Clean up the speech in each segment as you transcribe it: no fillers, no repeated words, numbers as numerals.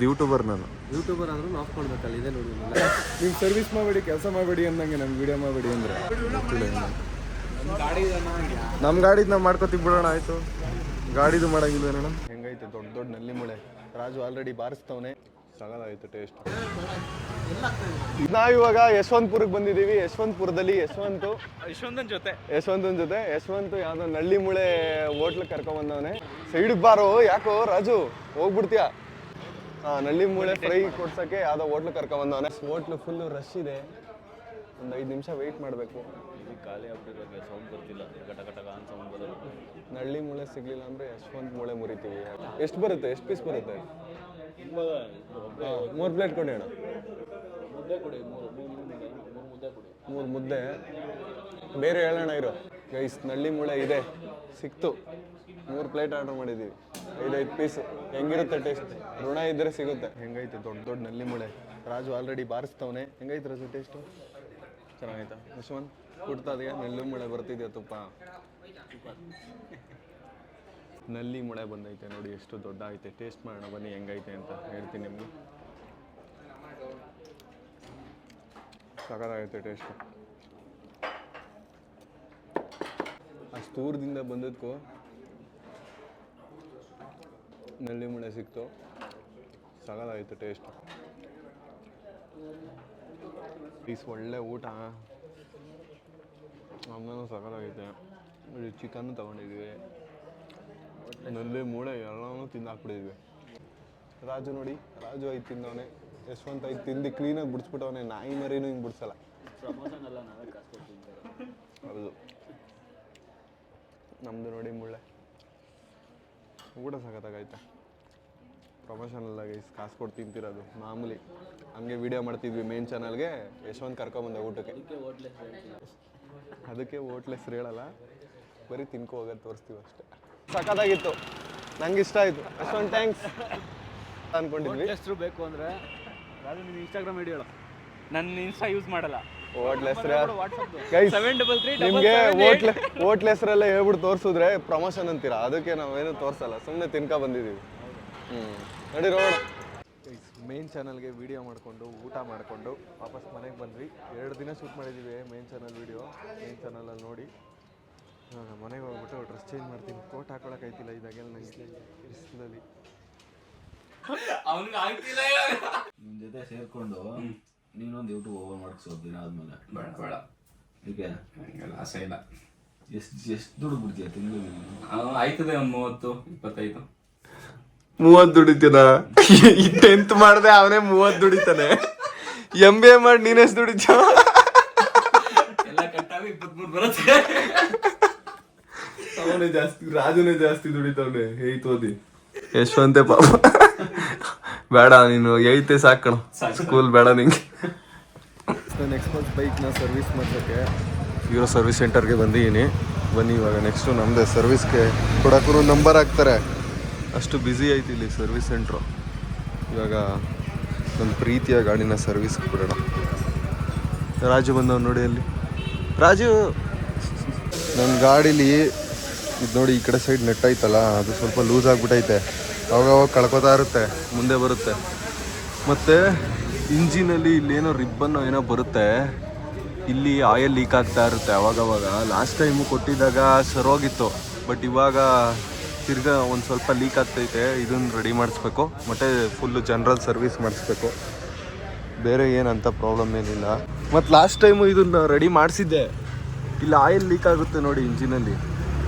YouTuber ನಾನು YouTuber ಆದ್ರೂ of ಮಾಡ್ಬೇಕಲ್ಲ ಇದೆ ನೋಡಿ ನೀವು ಸರ್ವಿಸ್ ಮಾಡಬೇಡಿ ಕೆಲಸ ಮಾಡಬೇಡಿ ಅಂದಂಗೆ ನಮ್ಗೆ ವಿಡಿಯೋ ಮಾಡಬೇಡಿ ಅಂದರೆ ನಮ್ಮ ಗಾಡಿದು ನಾವು ಮಾಡ್ಕೊತೀವಿ ಬಿಡೋಣ ಆಯಿತು ಗಾಡಿದು ಮಾಡಂಗಿಲ್ಲ ಅಣ್ಣ ಹೆಂಗೈತೆ ದೊಡ್ಡ ದೊಡ್ಡ ನಲ್ಲಿ ಮುಳೆ ರಾಜು ಆಲ್ರೆಡಿ ಬಾರಿಸ್ತವನೆ ಸಗದಾಯ್ತು ಟೇಸ್ಟ್ ನಾವಿವಾಗ ಯಶವಂತಪುರಕ್ಕೆ ಬಂದಿದ್ದೀವಿ ಯಶವಂತಪುರದಲ್ಲಿ ಯಶವಂತನ ಜೊತೆ ಯಾವ್ದೋ ನಳ್ಳಿ ಮುಳೆ ಹೋಟ್ಲಿಗೆ ಕರ್ಕೊಂಬಂದವನೆ ಸೈಡಿಗೆ ಬಾರೋ ಯಾಕೋ ರಾಜು ಹೋಗ್ಬಿಡ್ತೀಯಾ ನಳ್ಳಿ ಮೂಳೆ ಫ್ರೈ ಕೊಡ್ಸಕ್ಕೆ ಯಾವ್ದೋ ಹೋಟ್ಲು ಕರ್ಕೊಂಬಂದವನೆ ಹೋಟ್ಲು ಫುಲ್ಲು ರಶ್ ಇದೆ ಒಂದು 5 ನಿಮಿಷ ವೆಯ್ಟ್ ಮಾಡಬೇಕು ಖಾಲಿ ಆಗ್ಬಿಟ್ಟಿರೋ ಸೌಂಡ್ ಬರ್ತಿಲ್ಲ ಗಟಗಟಗ ಅಂತ ಸೌಂಡ್ ಬರೋದು ನಳ್ಳಿ ಮೂಳೆ ಸಿಗ್ಲಿಲ್ಲ ಅಂದ್ರೆ ಯಶವಂತ ಮೂಳೆ ಮುರಿತೀವಿ ಎಷ್ಟು ಬರುತ್ತೆ ಎಷ್ಟು ಪೀಸ್ ಬರುತ್ತೆ 3 ಪ್ಲೇಟ್ ಕೊಡಿ ಅಣ್ಣ ಮುದ್ದೆ ಕೊಡಿ 3 ಮುದ್ದೆ ಬೇರೆ ಹೇಳೋಣ ಇರೋ ಗೈಸ್ ನಳ್ಳಿ ಮೂಳೆ ಇದೆ ಸಿಕ್ತು 3 ಪ್ಲೇಟ್ ಆರ್ಡರ್ ಮಾಡಿದ್ದೀವಿ 5 ಪೀಸು ಹೆಂಗಿರುತ್ತೆ ಟೇಸ್ಟ್ ಋಣ ಇದ್ದರೆ ಸಿಗುತ್ತೆ ಹೆಂಗೈತೆ ದೊಡ್ಡ ದೊಡ್ಡ ನಲ್ಲಿ ಮೂಳೆ ರಾಜು ಆಲ್ರೆಡಿ ಬಾರಿಸ್ತವನೆ ಹೆಂಗೈತೆ ರಾಜು ಟೇಸ್ಟು ಚೆನ್ನಾಗೈತಾ ಯಶವಂತ್ ಕೊಡ್ತಾ ಇದೆಯಾ ನಲ್ಲಿ ಮೂಳೆ ಬರ್ತಿದೆಯಾ ತುಪ್ಪ ನಲ್ಲಿ ಮೂಳೆ ಬಂದೈತೆ ನೋಡಿ ಎಷ್ಟು ದೊಡ್ಡ ಐತೆ ಟೇಸ್ಟ್ ಮಾಡೋಣ ಬನ್ನಿ ಹೆಂಗೈತೆ ಅಂತ ಹೇಳ್ತೀನಿ ನಿಮಗೆ ಸಖತ್ತಾಗೈತೆ ಟೇಸ್ಟು ಅಷ್ಟು ದೂರದಿಂದ ಬಂದದ್ಕೂ ನಲ್ಲಿ ಮೂಳೆ ಸಿಕ್ತು ಸಗದಾಯಿತು ಟೇಸ್ಟು ಪೀಸ್ ಒಳ್ಳೆ ಊಟ ಆಮೇಲೆ ಸಗದಾಗೈತೆ ಚಿಕನ್ ತೊಗೊಂಡಿದ್ವಿ ನಲ್ಲಿ ಮೂಳೆ ಎಲ್ಲನೂ ತಿಂದಾಕ್ಬಿಟ್ಟಿದ್ವಿ ರಾಜು ನೋಡಿ ರಾಜು 5 ತಿಂದವನೆ ಯಶವಂತ 5 ತಿಂದು ಕ್ಲೀನಾಗಿ ಬಿಡಿಸ್ಬಿಟ್ಟವನೆ ನಾಯಿ ಮರಿನೂ ಹಿಂಗೆ ಬಿಡಿಸಲ್ಲ ಹೌದು ನಮ್ಮದು ನೋಡಿ ಮುಳ್ಳೆ ಊಟ ಸಖತ್ತಾಗೈತೆ ಪ್ರಮೋಷನ್ ಎಲ್ಲ ಗೈಸ್ ಕಾಸು ಕೊಟ್ಟು ತಿಂತಿರೋದು ಮಾಮೂಲಿ ಹಂಗೆ ವಿಡಿಯೋ ಮಾಡ್ತಿದ್ವಿ ಮೇನ್ ಚಾನಲ್ಗೆ ಯಶವಂತ್ ಕರ್ಕೊಂಬಂದೆ ಊಟಕ್ಕೆ ಅದಕ್ಕೆ ಹೋಟ್ಲ್ ಹೆಸ್ರು ಹೇಳಲ್ಲ ಬರೀ ತಿನ್ಕೊ ಹೋಗೋದು ತೋರಿಸ್ತೀವಿ ಅಷ್ಟೇ ಸಖತ್ತಾಗಿತ್ತು ನಂಗೆ ಇಷ್ಟ ಆಯಿತು ಯಶವಂತ್ ಥ್ಯಾಂಕ್ಸ್ ಅಂದ್ಕೊಂಡಿದ್ವಿ ಹೆಸರು ಬೇಕು ಅಂದರೆ ರಾಜು ನೀನು ಇನ್ಸ್ಟಾಗ್ರಾಮ್ ಐಡಿ ಹೇಳು ನನ್ನ ಇನ್ಸ್ಟಾ ಯೂಸ್ ಮಾಡಲ್ಲ ಹೋಟ್ಲ್ ಹೆಸ್ರು ನಿಮಗೆ ಹೋಟ್ಲ್ ಹೆಸರೆಲ್ಲ ಹೇಳ್ಬಿಟ್ಟು ತೋರಿಸಿದ್ರೆ ಪ್ರಮೋಷನ್ ಅಂತೀರಾ ಅದಕ್ಕೆ ನಾವೇನು ತೋರಿಸಲ್ಲ ಸುಮ್ಮನೆ ತಿನ್ಕೊ ಬಂದಿದ್ದೀವಿ ನಡಿ ರೋಡ್ ಮೇನ್ ಚಾನಲ್ಗೆ ವಿಡಿಯೋ ಮಾಡಿಕೊಂಡು ಊಟ ಮಾಡಿಕೊಂಡು ವಾಪಸ್ ಮನೆಗೆ ಬಂದ್ವಿ 2 ದಿನ ಶೂಟ್ ಮಾಡಿದ್ದೀವಿ ಮೇನ್ ಚಾನಲ್ ವಿಡಿಯೋ ಮೇನ್ ಚಾನಲಲ್ಲಿ ನೋಡಿ ಇವಾಗ ಮನೆಗೆ ಹೋಗ್ಬಿಟ್ಟು ಡ್ರೆಸ್ ಚೇಂಜ್ ಮಾಡ್ತೀನಿ ಕೋಟ್ ಹಾಕೊಳಕ್ಕಾಯ್ತಿಲ್ಲ ಇದಾಗೆಲ್ಲ ನನಗೆ ಬಿಸಿಲಲ್ಲಿ ನಿಮ್ ಜೊತೆ ಸೇರ್ಕೊಂಡು ನೀನೊಂದು ಯೂಟ್ಯೂಬ್ ಓಪನ್ ಮಾಡಿಸೋ ದಿನ ಆದ್ಮೇಲೆ ಬೇಡ ಇದಕ್ಕೆ ಹಂಗೆಲ್ಲ ಆಸೆ ಇಲ್ಲ. ಎಷ್ಟು ದುಡ್ಡು ಬಿಡ್ತೀಯ ತಿಂಗಳಿಗೆ? ಆಯ್ತದೆ ಒಂದು 30-25. 30 ದುಡಿತೀನ 10th ಮಾಡಿದೆ ಅವನೇ 30 ದುಡಿತಾನೆ MBA ಮಾಡಿ ನೀನೆಷ್ಟು ದುಡಿತೀಯ? ಎಲ್ಲ ಕಟ್ಟಾಗಿ 23 ಬರುತ್ತೆ. ಅವನೇ ಜಾಸ್ತಿ ರಾಜುನೇ ಜಾಸ್ತಿ ದುಡಿತವನೆ 8th ಓದಿ ಯಶವಂತೆ ಪಾಪ ಬೇಡ ನೀನು 8th ಸಾಕಣ ಸ್ಕೂಲ್ ಬೇಡ ನಿಂಗೆ. ನಾನು ಎಕ್ಸ್ಪಲ್ಸ್ ಬೈಕ್ನ ಸರ್ವಿಸ್ ಮಾಡೋಕ್ಕೆ ಹೀರೋ ಸರ್ವಿಸ್ ಸೆಂಟರ್ಗೆ ಬಂದಿದ್ದೀನಿ. ಬನ್ನಿ ಇವಾಗ ನೆಕ್ಸ್ಟು ನಮ್ಮದೇ ಸರ್ವಿಸ್ಗೆ ಕೊಡೋಕ್ಕೂ ನಂಬರ್ ಹಾಕ್ತಾರೆ, ಅಷ್ಟು ಬ್ಯುಸಿ ಐತಿ ಇಲ್ಲಿ ಸರ್ವಿಸ್ ಸೆಂಟ್ರು. ಇವಾಗ ನನ್ನ ಪ್ರೀತಿಯ ಗಾಡಿನ ಸರ್ವಿಸ್ಗೆ ಬಿಡೋಣ. ರಾಜು ಬಂದವ್ ನೋಡಿ ಅಲ್ಲಿ. ರಾಜು ನನ್ನ ಗಾಡೀಲಿ ಇದು ನೋಡಿ ಈ ಕಡೆ ಸೈಡ್ ನೆಟ್ ಐತಲ್ಲ ಅದು ಸ್ವಲ್ಪ ಲೂಸ್ ಆಗಿಬಿಟ್ಟೈತೆ, ಅವಾಗ ಕಳ್ಕೊತಾ ಇರುತ್ತೆ, ಮುಂದೆ ಬರುತ್ತೆ. ಮತ್ತು ಇಂಜಿನಲ್ಲಿ ಇಲ್ಲೇನೋ ರಿಬ್ಬನ್ನು ಏನೋ ಬರುತ್ತೆ, ಇಲ್ಲಿ ಆಯಿಲ್ ಲೀಕ್ ಆಗ್ತಾ ಇರುತ್ತೆ ಅವಾಗವಾಗ. ಲಾಸ್ಟ್ ಟೈಮು ಕೊಟ್ಟಿದ್ದಾಗ ಸರೋಗಿತ್ತು, ಬಟ್ ಇವಾಗ ತಿರ್ಗಾ ಒಂದು ಸ್ವಲ್ಪ ಲೀಕ್ ಆಗ್ತೈತೆ. ಇದನ್ನು ರೆಡಿ ಮಾಡಿಸ್ಬೇಕು, ಮತ್ತು ಫುಲ್ಲು ಜನರಲ್ ಸರ್ವಿಸ್ ಮಾಡಿಸ್ಬೇಕು. ಬೇರೆ ಏನಂತ ಪ್ರಾಬ್ಲಮ್ ಏನಿಲ್ಲ. ಮತ್ತು ಲಾಸ್ಟ್ ಟೈಮು ಇದನ್ನು ರೆಡಿ ಮಾಡಿಸಿದ್ದೆ, ಇಲ್ಲಿ ಆಯಿಲ್ ಲೀಕ್ ಆಗುತ್ತೆ ನೋಡಿ ಇಂಜಿನಲ್ಲಿ.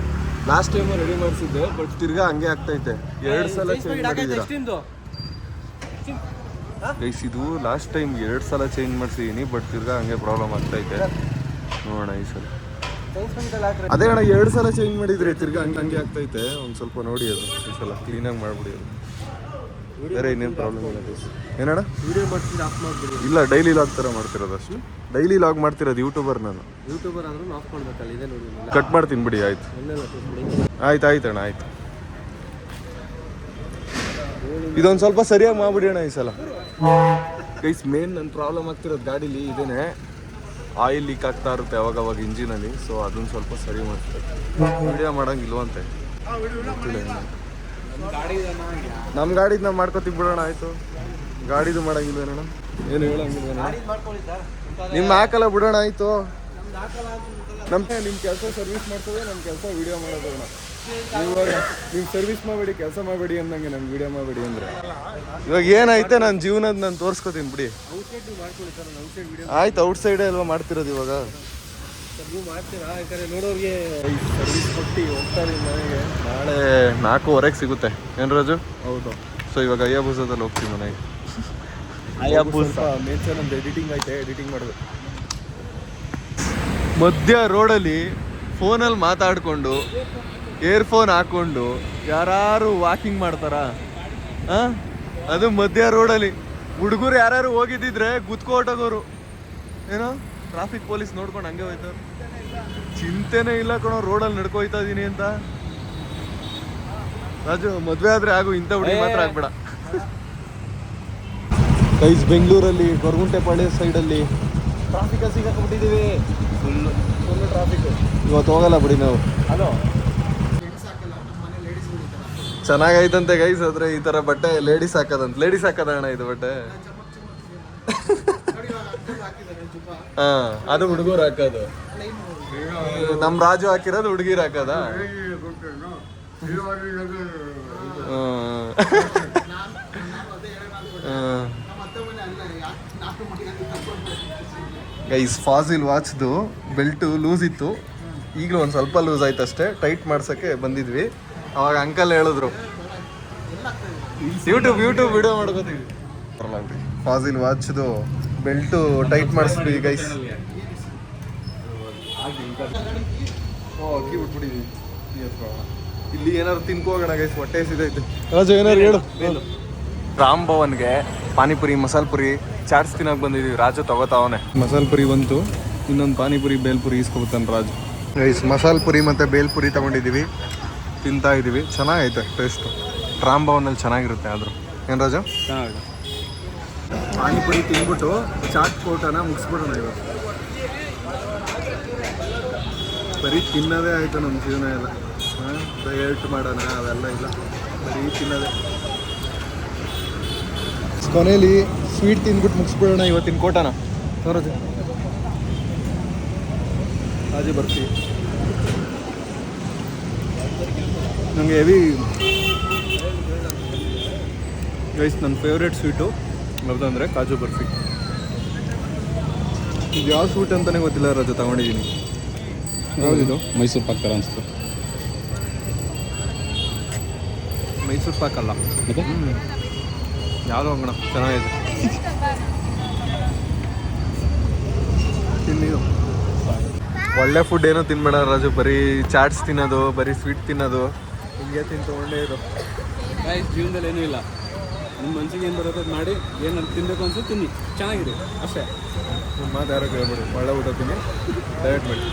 ಲಾಸ್ಟ್ ಟೈಮು ರೆಡಿ ಮಾಡಿಸಿದ್ದೆ, ಬಟ್ ತಿರ್ಗಾ ಹಂಗೆ ಆಗ್ತೈತೆ. 2 ಸಲ ಚೇಂಜ್ ಮಾಡಿದ್ದೀರಾ ಗೈಸ್? ಇದು ಲಾಸ್ಟ್ ಟೈಮ್ 2 ಸಲ ಚೇಂಜ್ ಮಾಡಿಸಿದ್ದೀನಿ, ಬಟ್ ತಿರ್ಗಾ ಹಂಗೆ ಪ್ರಾಬ್ಲಮ್ ಆಗ್ತೈತೆ. ನೋಡೋಣ ಈ ಸಲ. ಅದೇ ಅಣ್ಣ 2 ಸಲ ಚೇಂಜ್ ಮಾಡಿದ್ರೆ ತಿರ್ಗಾ ಹಂಗೆ ಆಗ್ತೈತೆ. ಒಂದು ಸ್ವಲ್ಪ ನೋಡಿ ಅದು ಈ ಸಲ ಕ್ಲೀನಾಗಿ ಮಾಡಿಬಿಡಿ ಅದು. ಬೇರೆ ಇನ್ನೇನು ಪ್ರಾಬ್ಲಮ್ ಇಲ್ಲ ಗೈಸ್. ಏನಣ್ಣ ವಿಡಿಯೋ ಮಾಡ್ತಿದ್ರೆ ಆಫ್ ಮಾಡಿಬಿಡಿ. ಇಲ್ಲ, ಡೈಲಿ ಲಾಗ್ ಥರ ಮಾಡ್ತಿರೋದು ಅಷ್ಟು. ಡೈಲಿ ಲಾಗ್ ಮಾಡ್ತಿರೋದು ಯೂಟ್ಯೂಬರ್ ನಾನು. ಯೂಟ್ಯೂಬರ್ ಆದ್ರೂ ಆಫ್ ಮಾಡ್ಬೇಕಲ್ಲ, ಇದೆ ನೋಡಿ. ಕಟ್ ಮಾಡ್ತೀನಿ ಬಿಡಿ. ಆಯ್ತು ಆಯ್ತು ಅಣ್ಣ, ಆಯ್ತು. ಇದೊಂದು ಸ್ವಲ್ಪ ಸರಿಯಾಗಿ ಮಾಡ್ಬಿಡಿ ಅಣ್ಣ ಈ ಸಲ. ಗೈಸ್ ಮೇನ್ ನನ್ನ ಪ್ರಾಬ್ಲಮ್ ಆಗ್ತಿರೋದು ಗಾಡೀಲಿ ಇದೇನೆ, ಆಯಿಲ್ ಲೀಕ್ ಆಗ್ತಾ ಇರುತ್ತೆ ಅವಾಗವಾಗ ಇಂಜಿನಲ್ಲಿ. ಸೊ ಅದನ್ನು ಸ್ವಲ್ಪ ಸರಿ ಮಾಡ್ತಾರೆ. ವಿಡಿಯೋ ಮಾಡೋಂಗಿಲ್ವಂತೆ ಗೊತ್ತಿಲ್ಲ. ನಮ್ಮ ಗಾಡಿದು ನಾವು ಮಾಡ್ಕೊತೀವಿ ಬಿಡೋಣ ಆಯ್ತು. ಗಾಡಿದು ಮಾಡಂಗಿಲ್ವೇನಣ್ಣ? ಏನು ಹೇಳಂಗಿಲ್ವೇನಣ್ಣ? ನಿಮ್ಮ ಹಾಕಲ್ಲ ಬಿಡೋಣ ಆಯ್ತು. ನಿಮ್ಮ ಕೆಲಸ ಸರ್ವಿಸ್ ಮಾಡ್ತದೆ, ನಮ್ಮ ಕೆಲಸ ವಿಡಿಯೋ ಮಾಡೋದು ಅಣ್ಣ. ಇವಾಗ ನೀವು ಸರ್ವಿಸ್ ಮಾಡಬೇಡಿ, ಕೆಲಸ ಮಾಡಬೇಡಿ ಅಂದಂಗೆ ನಮ್ಗೆ ವಿಡಿಯೋ ಮಾಡಬೇಡಿ ಅಂದರೆ ಇವಾಗ ಏನಾಯ್ತು ನನ್ನ ಜೀವನದ ನಾನು ತೋರಿಸ್ಕೊತೀನಿ ಬಿಡಿ. ಆಯ್ತು, ಔಟ್ಸೈಡೇ ಅಲ್ವಾ ಮಾಡ್ತಿರೋದು ಇವಾಗ. ನೋಡೋರಿಗೆ ಸರ್ವಿಸ್ ಕೊಟ್ಟು ಹೋಗ್ತಾರೆ ಮನೆಗೆ. ನಾಳೆ 4:15 ಸಿಗುತ್ತೆ ಏನು ರಾಜು? ಹೌದು. ಸೊ ಇವಾಗ ಅಯ್ಯಾಬೂಸದಲ್ಲಿ ಹೋಗ್ತೀವಿ ಮನೆಗೆ. ಅಯ್ಯಾಬೂಸ ಮೇನ್ಸೆ ನಮ್ದು ಎಡಿಟಿಂಗ್ ಐತೆ, ಎಡಿಟಿಂಗ್ ಮಾಡಬೇಕು. ಮಧ್ಯ ರೋಡಲ್ಲಿ ಫೋನಲ್ಲಿ ಮಾತಾಡಿಕೊಂಡು ಏರ್ಫೋನ್ ಹಾಕ್ಕೊಂಡು ಯಾರು ವಾಕಿಂಗ್ ಮಾಡ್ತಾರ? ಅದು ಮಧ್ಯ ರೋಡಲ್ಲಿ. ಹುಡುಗರು ಯಾರು ಹೋಗಿದ್ದಿದ್ರೆ ಗುತ್ಕೊಟ್ಟೋಗೋರು. ಏನೋ ಟ್ರಾಫಿಕ್ ಪೊಲೀಸ್ ನೋಡ್ಕೊಂಡು ಹಂಗೆ ಹೋಯ್ತವ್ರು. ಚಿಂತೆನೇ ಇಲ್ಲ ಕಣೋ, ರೋಡಲ್ಲಿ ನಡ್ಕೋಯ್ತಾ ಇದೀನಿ ಅಂತ. ರಾಜು ಮದುವೆ ಆದರೆ ಆಗು, ಇಂಥ ಹುಡುಗಿ ಮಾತ್ರ ಆಗ್ಬೇಡ. ಗೈಸ್, ಬೆಂಗಳೂರಲ್ಲಿ ಗೊರಗುಂಟೆಪಾಳ್ಯ ಸೈಡಲ್ಲಿ ಟ್ರಾಫಿಕ್ ಸಿಗಾಕ್ಬಿಟ್ಟಿದ್ದೀವಿ. Full traffic. ಇವತ್ತು ಹೋಗಲ್ಲ ಬಿಡಿ ನಾವು. ಹಲೋ, ಚೆನ್ನಾಗೈತಂತೆ ಗೈಸ್. ಆದರೆ ಈ ಥರ ಬಟ್ಟೆ ಲೇಡೀಸ್ ಹಾಕೋದಂತ. ಲೇಡೀಸ್ ಹಾಕೋದ ಅಣ್ಣ ಇದು ಬಟ್ಟೆ? ಹಾಂ, ಅದು ಹುಡುಗರು ಹಾಕೋದು. ನಮ್ಮ ರಾಜು ಹಾಕಿರೋದು ಹುಡುಗಿರು ಹಾಕೋದ? ಗೈಸ್, ಫಾಸಿಲ್ ವಾಚ್ದು ಬೆಲ್ಟು ಲೂಸ್ ಇತ್ತು. ಈಗಲೂ ಒಂದು ಸ್ವಲ್ಪ ಲೂಸ್ ಆಯ್ತು ಅಷ್ಟೇ. ಟೈಟ್ ಮಾಡ್ಸೋಕ್ಕೆ ಬಂದಿದ್ವಿ. ಅವಾಗ ಅಂಕಲ್ ಹೇಳಿದ್ರು ಯೂಟ್ಯೂಬ್ ವಿಡಿಯೋ ಮಾಡ್ಕೋತೀವಿ. ಫಾಸಿಲ್ ವಾಚ್ದು ಬೆಲ್ಟು ಟೈಟ್ ಮಾಡಿಸ್ತೀವಿ ಗೈಸ್. ಅಕ್ಕಿ ಬಿಟ್ಬಿಟ್ಟಿದ್ವಿ. ಇಲ್ಲಿ ಏನಾದ್ರು ತಿನ್ಕೋಗೋಣ ಗೈಸ್, ಹೊಟ್ಟೆ ಸಿದೈತೆ. ರಾಜು ಏನಾರು ಹೇಳು. ರಾಮ್ ಭವನ್ಗೆ ಪಾನಿಪುರಿ, ಮಸಾಲೆ ಪುರಿ, ಚಾಟ್ಸ್ ತಿನ್ನೋಕೆ ಬಂದಿದ್ದೀವಿ. ರಾಜು ತಗೋತಾವನೆ. ಮಸಾಲೆ ಪುರಿ ಬಂತು, ಇನ್ನೊಂದು ಪಾನಿಪುರಿ ಬೇಲ್ಪುರಿ ಇಸ್ಕೊಬತ್ತಾನೆ ರಾಜು. ಗೈಸ್, ಮಸಾಲೆ ಪುರಿ ಮತ್ತು ಬೇಲ್ಪುರಿ ತೊಗೊಂಡಿದ್ದೀವಿ, ತಿಂತಾ ಇದ್ದೀವಿ. ಚೆನ್ನಾಗೈತೆ ಟೇಸ್ಟು. ರಾಮ್ ಭವನಲ್ಲಿ ಚೆನ್ನಾಗಿರುತ್ತೆ. ಆದರೂ ಏನು ರಾಜು? ಚೆನ್ನಾಗಿದೆ. ಪಾನಿಪುರಿ ತಿಂದ್ಬಿಟ್ಟು ಚಾಟ್ ಕೋಟನ ಮುಗಿಸ್ಬಿಡೋಣ ಇವತ್ತು. ಬರೀ ತಿನ್ನೋದೇ ಆಯಿತು ನಮ್ಮ ಜೀವನ ಎಲ್ಲ. ಡಯಟ್ ಮಾಡೋಣ ಅವೆಲ್ಲ ಇಲ್ಲ, ಬರೀ ತಿನ್ನೋದೇ. ಕೊನೆಯಲ್ಲಿ ಸ್ವೀಟ್ ತಿಂದ್ಬಿಟ್ಟು ಮುಗಿಸ್ಬಿಡೋಣ ಇವತ್ತಿನ ಕೋಟನ. ನೋಡೋದು ರಾಜು ಬರ್ತೀವಿ. ನನಗೆ ಹೆವಿ ಗೈಸ್, ನನ್ನ ಫೇವ್ರೇಟ್ ಸ್ವೀಟು ಯಾವುದಂದರೆ ಕಾಜು ಬರ್ಫಿ. ಇದು ಯಾವ ಸ್ವೀಟ್ ಅಂತಲೇ ಗೊತ್ತಿಲ್ಲ ರಾಜು, ತಗೊಂಡಿದ್ದೀನಿ. ಯಾವುದಿದು? ಮೈಸೂರು ಪಾಕ್ ಥರ ಅನಿಸ್ತು. ಮೈಸೂರು ಪಾಕ್ ಅಲ್ಲ, ಯಾವುದೋ ಹೋಗೋಣ, ಚೆನ್ನಾಗಿದೆ. ತಿನ್ನಿದು ಒಳ್ಳೆ ಫುಡ್ ಏನೋ ತಿನ್ಬೇಡ ರಾಜು. ಬರೀ ಚಾಟ್ಸ್ ತಿನ್ನೋದು, ಬರೀ ಸ್ವೀಟ್ ತಿನ್ನೋದು, ಹಿಂಗೆ ತಿಂತೊಂಡೇ ಇರು. ಜೀವನದಲ್ಲಿ ಏನೂ ಇಲ್ಲ. ನಿಮ್ಮ ಮನಸ್ಸಿಗೆ ಏನು ಬರುತ್ತೆ ಮಾಡಿ, ಏನು ತಿನ್ನಬೇಕು ಅನ್ಸುತ್ತೆ ತಿನ್ನಿ, ಚೆನ್ನಾಗಿದೆ ಅಷ್ಟೇ. ನಿಮ್ಮ ಮಾತು ಯಾರೋ ಕೇಳ್ಬೇಡಿ. ಒಳ್ಳೆ ಊಟ ತಿನ್ನಿ, ಡಯಟ್ ಮಾಡಿ.